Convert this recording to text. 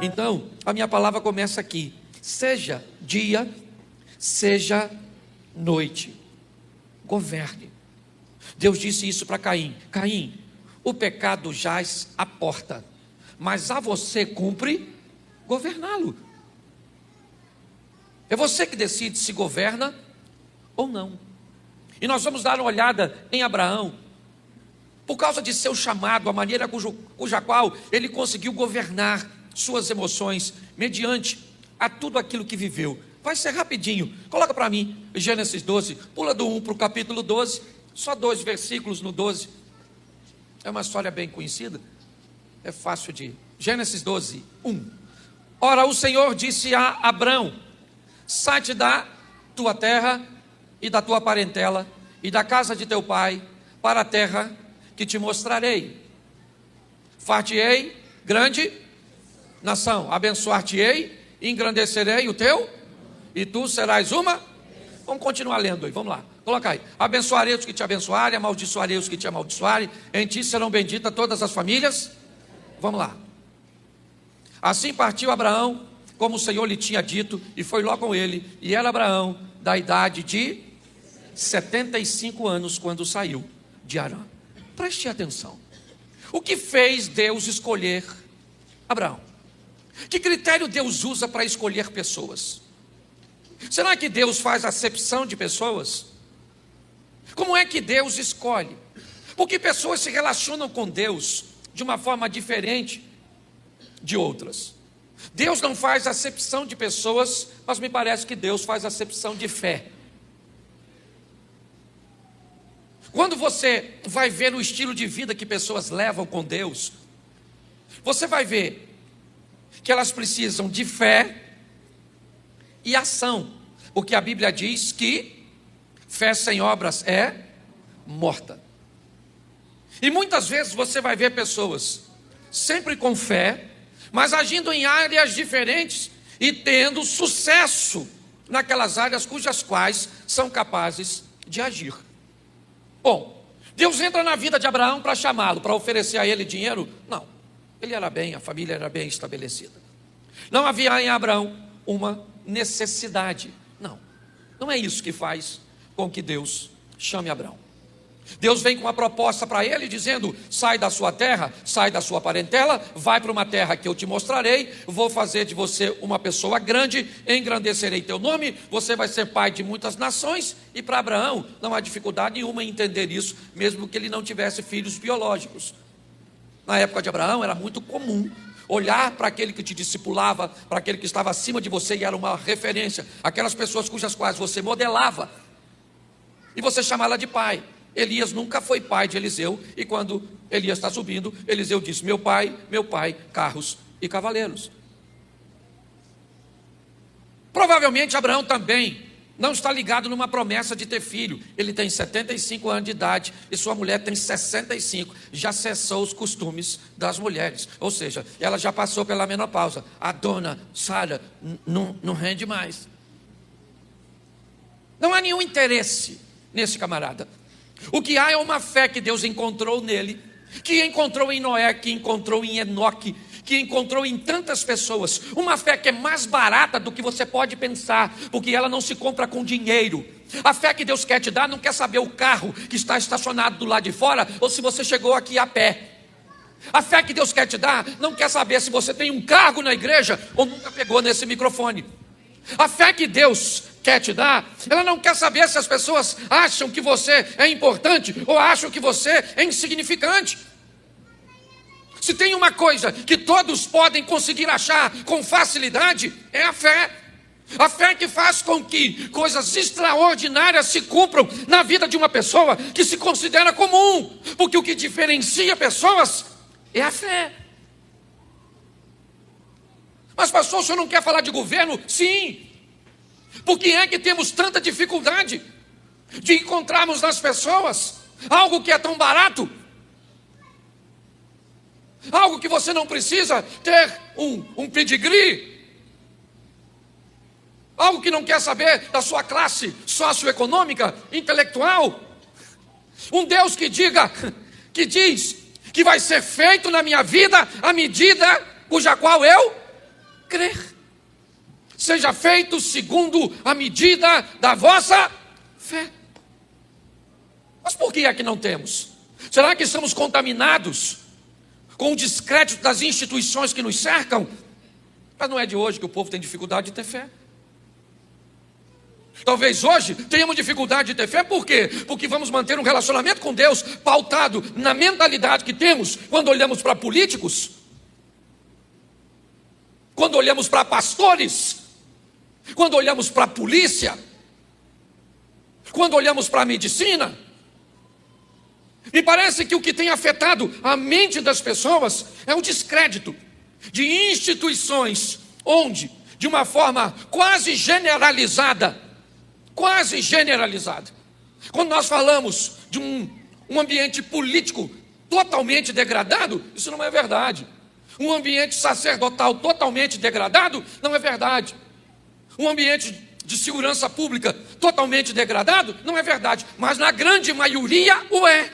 Então, a minha palavra começa aqui. Seja dia, seja noite, governe. Deus disse isso para Caim: Caim, o pecado jaz à porta, mas a você cumpre governá-lo. É você que decide se governa ou não. E nós vamos dar uma olhada em Abraão, por causa de seu chamado, a maneira cuja qual ele conseguiu governar suas emoções, mediante a tudo aquilo que viveu. Vai ser rapidinho, coloca para mim, Gênesis 12, pula do 1 para o capítulo 12, só 2 versículos no 12, é uma história bem conhecida, é fácil de... Gênesis 12, 1. Ora, o Senhor disse a Abrão: sai-te da tua terra e da tua parentela e da casa de teu pai, para a terra que te mostrarei. Far-te-ei grande nação, abençoar-te-ei, engrandecerei o teu, e tu serás uma... Vamos continuar lendo aí, vamos lá, coloca aí. Abençoarei os que te abençoarem, amaldiçoarei os que te amaldiçoarem, em ti serão benditas todas as famílias. Vamos lá. Assim partiu Abraão, como o Senhor lhe tinha dito, e foi Ló com ele, e era Abraão da idade de 75 anos, quando saiu de Harã. Preste atenção, o que fez Deus escolher Abraão? Que critério Deus usa para escolher pessoas? Será que Deus faz acepção de pessoas? Como é que Deus escolhe? Porque pessoas se relacionam com Deus de uma forma diferente de outras. Deus não faz acepção de pessoas, mas me parece que Deus faz acepção de fé. Quando você vai ver o estilo de vida que pessoas levam com Deus, você vai ver que elas precisam de fé e ação, porque a Bíblia diz que fé sem obras é morta. E muitas vezes você vai ver pessoas sempre com fé, mas agindo em áreas diferentes e tendo sucesso naquelas áreas cujas quais são capazes de agir. Bom, Deus entra na vida de Abraão para chamá-lo, para oferecer a ele dinheiro? Não, ele era bem, a família era bem estabelecida. Não havia em Abraão uma necessidade. Não é isso que faz com que Deus chame Abraão. Deus vem com uma proposta para ele, dizendo: sai da sua terra, sai da sua parentela, vai para uma terra que eu te mostrarei, vou fazer de você uma pessoa grande, engrandecerei teu nome, você vai ser pai de muitas nações. E para Abraão não há dificuldade nenhuma em entender isso, mesmo que ele não tivesse filhos biológicos. Na época de Abraão era muito comum olhar para aquele que te discipulava, para aquele que estava acima de você e era uma referência, aquelas pessoas cujas quais você modelava, e você chamá-la de pai. Elias nunca foi pai de Eliseu, e quando Elias está subindo, Eliseu disse: meu pai, carros e cavaleiros. Provavelmente Abraão também não está ligado numa promessa de ter filho. Ele tem 75 anos de idade e sua mulher tem 65, já cessou os costumes das mulheres, ou seja, ela já passou pela menopausa. A dona Sara não rende mais. Não há nenhum interesse nesse camarada. O que há é uma fé que Deus encontrou nele, que encontrou em Noé, que encontrou em Enoque, que encontrou em tantas pessoas. Uma fé que é mais barata do que você pode pensar, porque ela não se compra com dinheiro. A fé que Deus quer te dar não quer saber o carro que está estacionado do lado de fora, ou se você chegou aqui a pé. A fé que Deus quer te dar não quer saber se você tem um cargo na igreja ou nunca pegou nesse microfone. A fé que Deus quer te dar, ela não quer saber se as pessoas acham que você é importante ou acham que você é insignificante. Se tem uma coisa que todos podem conseguir achar com facilidade, é a fé. A fé que faz com que coisas extraordinárias se cumpram na vida de uma pessoa que se considera comum, porque o que diferencia pessoas é a fé. Mas pastor, o senhor não quer falar de governo? Sim. Por que é que temos tanta dificuldade de encontrarmos nas pessoas algo que é tão barato? Algo que você não precisa ter um pedigree, algo que não quer saber da sua classe socioeconômica, intelectual. Um Deus que diz que vai ser feito na minha vida a medida cuja qual eu crer. Seja feito segundo a medida da vossa fé. Mas por que é que não temos? Será que estamos contaminados com o descrédito das instituições que nos cercam? Mas não é de hoje que o povo tem dificuldade de ter fé. Talvez hoje tenhamos dificuldade de ter fé, por quê? Porque vamos manter um relacionamento com Deus pautado na mentalidade que temos quando olhamos para políticos, quando olhamos para pastores, quando olhamos para a polícia, quando olhamos para a medicina. Me parece que o que tem afetado a mente das pessoas é o descrédito de instituições onde, de uma forma quase generalizada, quando nós falamos de um ambiente político totalmente degradado, isso não é verdade. Um ambiente sacerdotal totalmente degradado, não é verdade. Um ambiente de segurança pública totalmente degradado, não é verdade. Mas na grande maioria o é.